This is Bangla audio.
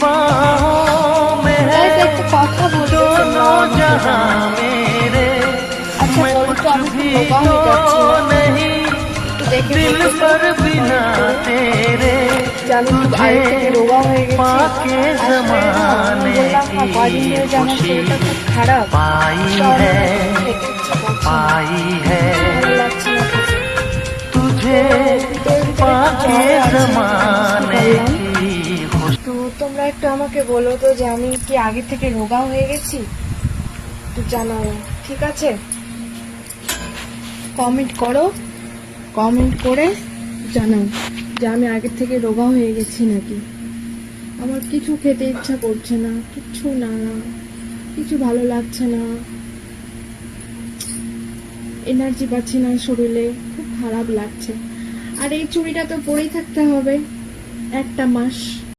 बाहों में है दोनों जहां मेरे, मैं कुछ भी तो नहीं दिल पर बिना तेरे, तुझे पाके ज़माने की खुशी पाई है तुझे पाके ज़माने की खुशी। তো তোমরা একটু আমাকে বলো তো যে আমি কি আগে থেকে রোগা হয়ে গেছি, একটু জানাও, ঠিক আছে? কমেন্ট করো, কমেন্ট করে জানাও যে আমি আগের থেকে রোগা হয়ে গেছি নাকি। আমার কিছু খেতে ইচ্ছা করছে না, কিচ্ছু না, কিছু ভালো লাগছে না, এনার্জি পাচ্ছি না শরীরে, খুব খারাপ লাগছে। আর এই চুড়িটা তো পরেই থাকতে হবে একটা মাস।